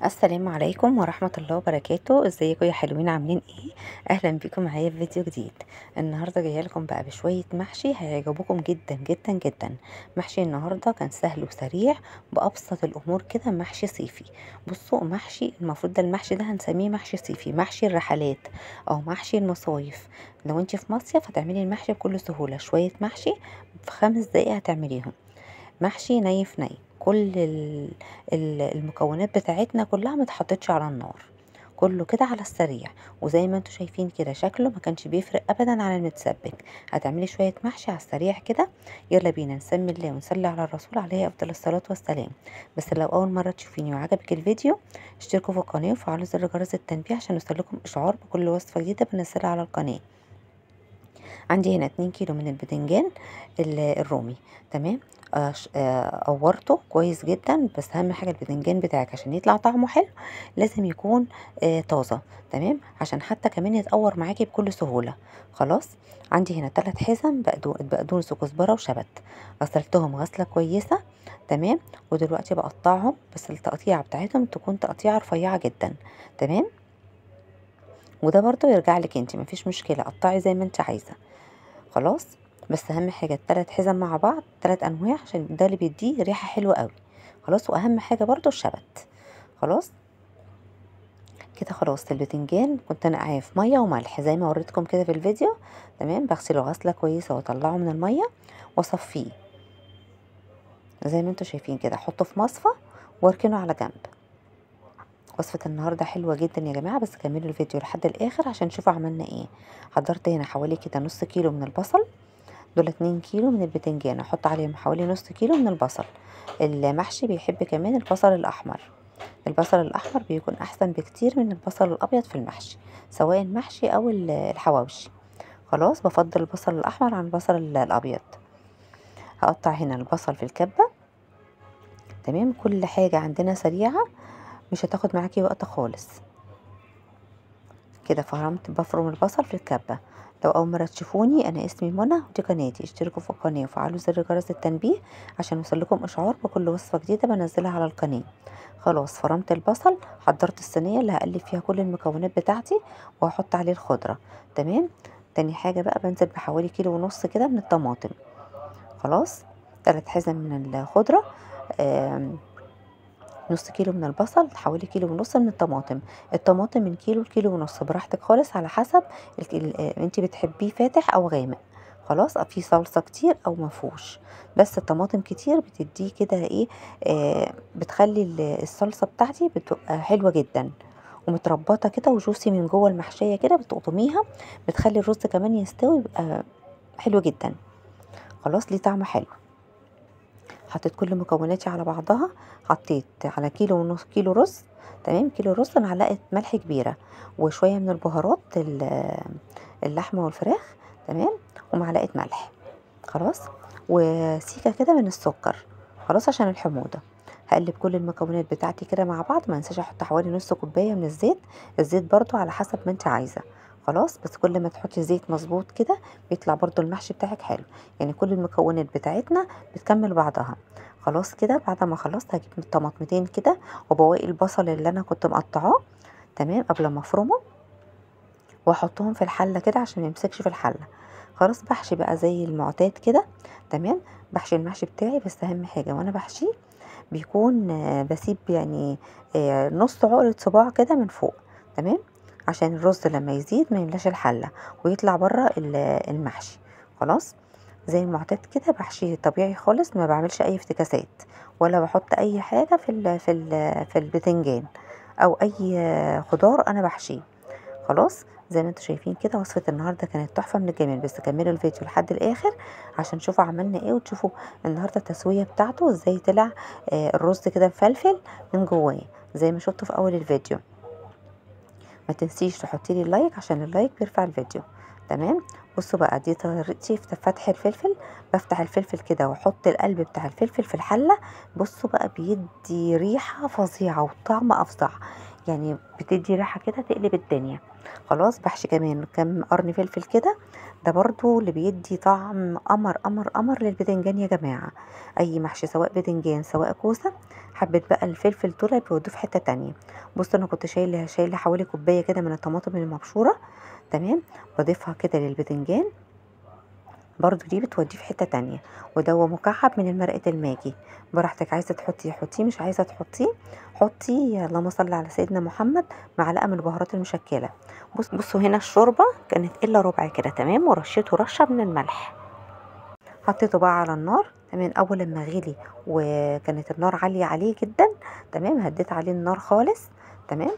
السلام عليكم ورحمة الله وبركاته. ازيكم يا حلوين؟ عاملين ايه؟ اهلا بيكم معايا في فيديو جديد. النهارده جايه لكم بقى بشويه محشي هيعجبوكم جدا جدا جدا. محشي النهارده كان سهل وسريع بابسط الامور كده، محشي صيفي. بصوا، محشي المفروض ده المحشي ده هنسميه محشي صيفي، محشي الرحلات او محشي المصايف. لو انت في مصيف هتعملي المحشي بكل سهوله، شويه محشي في 5 دقايق هتعمليهم. محشي ني في ني، كل المكونات بتاعتنا كلها متحطتش على النار، كله كده على السريع. وزي ما انتوا شايفين كده شكله ما كانش بيفرق ابدا عن المتسبك. هتعملي شويه محشي على السريع كده. يلا بينا نسمي الله ونصلي على الرسول عليه افضل الصلاه والسلام. بس لو اول مره تشوفيني وعجبك الفيديو، اشتركوا في القناه وفعلوا زر جرس التنبيه عشان يوصلكم اشعار بكل وصفه جديده بنزلها على القناه. عندي هنا 2 كيلو من البتنجان الرومي. تمام. قورته كويس جدا، بس اهم حاجه البتنجان بتاعك عشان يطلع طعمه حلو لازم يكون طازه. تمام، عشان حتى كمان يتقور معاكي بكل سهوله. خلاص. عندي هنا 3 حزم بقدونس وكزبره وشبت، غسلتهم غسله كويسه. تمام. ودلوقتي بقطعهم، بس التقطيعه بتاعتهم تكون تقطيعه رفيعه جدا. تمام. وده برضو يرجع لك انت، مفيش مشكله، قطعي زي ما انت عايزه. خلاص. بس اهم حاجه التلات حزم مع بعض، 3 انواع، عشان ده اللي بيديه ريحه حلوه قوي. خلاص. واهم حاجه برضو الشبت. خلاص كده. خلاص البتنجان كنت نقعاه في ميه وملح زي ما وريتكم كده في الفيديو. تمام. بغسله غسله كويسه واطلعه من الميه واصفيه زي ما انتوا شايفين كده، احطه في مصفى واركنه على جنب. وصفة النهاردة حلوة جدا يا جماعة، بس كملوا الفيديو لحد الآخر عشان تشوفوا عملنا ايه. حضرت هنا حوالي كده نص كيلو من البصل، دول 2 كيلو من البتنجان، احط عليهم حوالي نص كيلو من البصل. المحشي بيحب كمان البصل الاحمر. البصل الاحمر بيكون احسن بكتير من البصل الابيض في المحشي، سواء المحشي او الحواوشي. خلاص. بفضل البصل الاحمر عن البصل الابيض. هقطع هنا البصل في الكبة. تمام. كل حاجة عندنا سريعة، مش هتاخد معاكي وقت خالص. كده بفرم البصل في الكبة. لو اول مره تشوفوني، انا اسمي منى ودي قناتي، اشتركوا في القناه وفعلوا زر جرس التنبيه عشان يوصلكم اشعار بكل وصفه جديده بنزلها على القناه. خلاص فرمت البصل، حضرت الصينيه اللي هقلب فيها كل المكونات بتاعتي وهحط عليه الخضره. تمام. تاني حاجه بقى بنزل بحوالي كيلو ونص كده من الطماطم. خلاص. 3 حزم من الخضره. نص كيلو من البصل، حوالي كيلو ونص من الطماطم. الطماطم من كيلو لكيلو ونص براحتك خالص، على حسب انت بتحبيه فاتح او غامق. خلاص. في صلصة كتير او مفهوش، بس الطماطم كتير بتديه كده ايه، بتخلي الصلصة بتاعتي بتبقى حلوة جدا ومتربطة كده وجوسي من جوه المحشية كده، بتقطميها بتخلي الرز كمان يستوي، يبقى حلو جدا. خلاص. ليه طعم حلو. حطيت كل مكوناتي على بعضها. حطيت على كيلو ونص كيلو رز. تمام. كيلو رز معلقه ملح كبيره، وشويه من البهارات اللحمه والفراخ. تمام. ومعلقه ملح. خلاص. وسيكه كده من السكر، خلاص، عشان الحموضه. هقلب كل المكونات بتاعتي كده مع بعض. ما انساش احط حوالي نص كوبايه من الزيت. الزيت برضو على حسب ما انت عايزه. خلاص. بس كل ما تحطي زيت مظبوط كده بيطلع برضو المحشي بتاعك حلو. يعني كل المكونات بتاعتنا بتكمل بعضها. خلاص كده. بعد ما خلصت هجيب طماطمتين كده وبواقي البصل اللي انا كنت مقطعاه. تمام. قبل ما افرمه واحطهم في الحله كده عشان ما يمسكش في الحله. خلاص. بحشي بقى زي المعتاد كده. تمام. بحشي المحشي بتاعي، بس اهم حاجه وانا بحشيه بيكون بسيب يعني نص عقلة صباع كده من فوق. تمام. عشان الرز لما يزيد ما يملاش الحلة ويطلع بره المحشي. خلاص. زي المعتاد كده بحشي طبيعي خالص، ما بعملش اي افتكاسات ولا بحط اي حاجة في البتنجان او اي خضار انا بحشيه. خلاص. زي ما انتم شايفين كده وصفة النهاردة كانت تحفة من الجمال، بس كملوا الفيديو لحد الاخر عشان تشوفوا عملنا ايه وتشوفوا النهاردة التسوية بتاعته ازاي طلع. الرز كده مفلفل من جواه زي ما شفتوا في اول الفيديو. ما تنسيش تحطي لي لايك عشان اللايك بيرفع الفيديو. تمام. بصوا بقى، دي طريقتي في فتح الفلفل. بفتح الفلفل كده واحط القلب بتاع الفلفل في الحله. بصوا بقى بيدي ريحه فظيعه وطعم افظع. يعني بتدي ريحة كده تقلب الدنيا. خلاص بحشي كمان كام قرن فلفل كده، ده برضو اللي بيدي طعم قمر قمر قمر للبتنجان يا جماعة. اي محشي سواء بتنجان سواء كوسة، حبيت بقى الفلفل دول بيودوه في حتة تانية. بص انا كنت شايلة حوالي كوباية كده من الطماطم المبشورة، تمام، بضيفها كده للبتنجان، برضو دي بتوديه في حتة تانية. وده مكعب من مرقة الماجي، براحتك، عايزة تحطيه حطيه، مش عايزة تحطيه حطي اللهم صل على سيدنا محمد معلقة من البهارات المشكلة. بصوا هنا الشوربة كانت الا ربع كده، تمام، ورشيته رشة من الملح. حطيته بقى على النار، تمام، اول لما غلي وكانت النار عالية عليه جدا، تمام، هديت عليه النار خالص، تمام،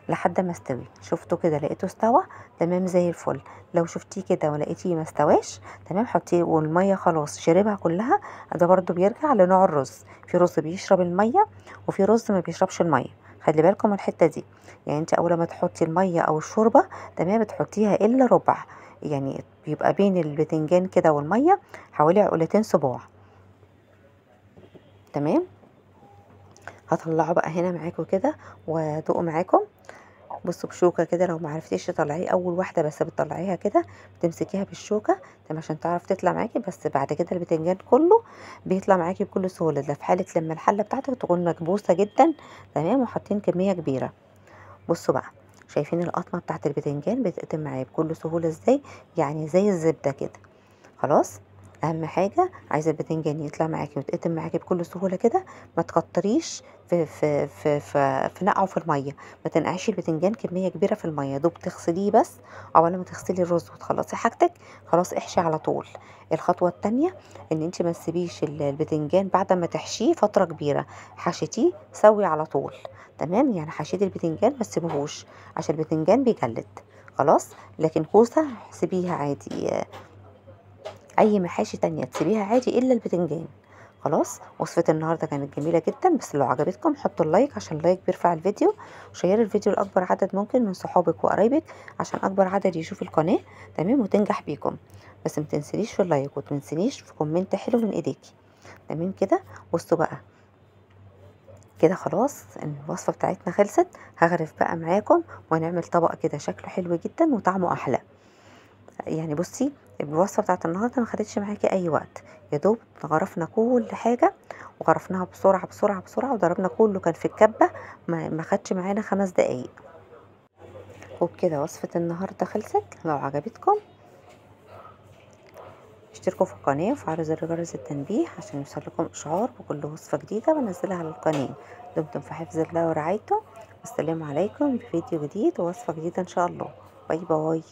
لحد ما استوي. شفتوا كده لقيته استوى، تمام زي الفل. لو شفتيه كده ولقيتيه ما استواش، تمام، حطيه والميه خلاص شربها كلها. ده برضو بيرجع لنوع الرز، في رز بيشرب الميه وفي رز ما بيشربش الميه، خلي بالكم من الحته دي. يعني انت اول ما تحطي الميه او الشوربه، تمام، بتحطيها الا ربع، يعني بيبقى بين البتنجان كده والميه حوالي عقلتين صباع، تمام. هطلعه بقى هنا معاكم كده وادوقه معاكم. بصوا بشوكه كده، لو معرفتيش تطلعيه اول واحده بس بتطلعيها كده، بتمسكيها بالشوكه، تمام، عشان تعرف تطلع معاكي. بس بعد كده البتنجان كله بيطلع معاكي بكل سهوله، ده في حاله لما الحله بتاعتك تكون مكبوسه جدا، تمام، وحاطين كميه كبيره. بصوا بقى، شايفين القطمه بتاعت البتنجان بتقطم معايا بكل سهوله ازاي؟ يعني زي الزبده كده. خلاص، اهم حاجه عايزه البتنجان يطلع معاكي ويتقطم معاكي بكل سهوله كده. ما تكتريش في نقعه في الميه، ما تنقعيش البتنجان كميه كبيره في الميه، دوب تغسليه بس. اول ما تغسلي الرز وتخلصي حاجتك، خلاص احشي على طول. الخطوه التانية ان انت ما تسيبيش البتنجان بعد ما تحشيه فتره كبيره، حشيتيه سوي على طول، تمام، يعني حشيت البتنجان ما تسيبوهوش عشان البتنجان بيجلد. خلاص، لكن كوسه سيبيها عادي، اي محاشي تانية تسيبيها عادي الا البتنجان. خلاص، وصفة النهاردة كانت جميلة جدا، بس لو عجبتكم حطوا اللايك عشان اللايك بيرفع الفيديو، وشيروا الفيديو لأكبر عدد ممكن من صحابك وقرايبك عشان أكبر عدد يشوف القناة، تمام، وتنجح بيكم. بس متنسليش في اللايك ومتنسليش في كومنت حلو من ايديكي، تمام كده. بصوا بقى كده خلاص الوصفة بتاعتنا خلصت. هغرف بقى معاكم ونعمل طبق كده شكله حلو جدا وطعمه أحلى. يعني بصي، الوصفه بتاعت النهارده ما خدتش معاكي اي وقت، يا دوب غرفنا كل حاجه وغرفناها بسرعه بسرعه بسرعه وضربنا كله كان في الكبه، ما خدش معانا 5 دقايق. وبكده وصفه النهارده خلصت. لو عجبتكم اشتركوا في القناه وفعلوا زر جرس التنبيه عشان يوصلكم اشعار بكل وصفه جديده بنزلها على القناه. دمتم في حفظ الله ورعايته، والسلام عليكم بفيديو جديد ووصفه جديده ان شاء الله. باي باي.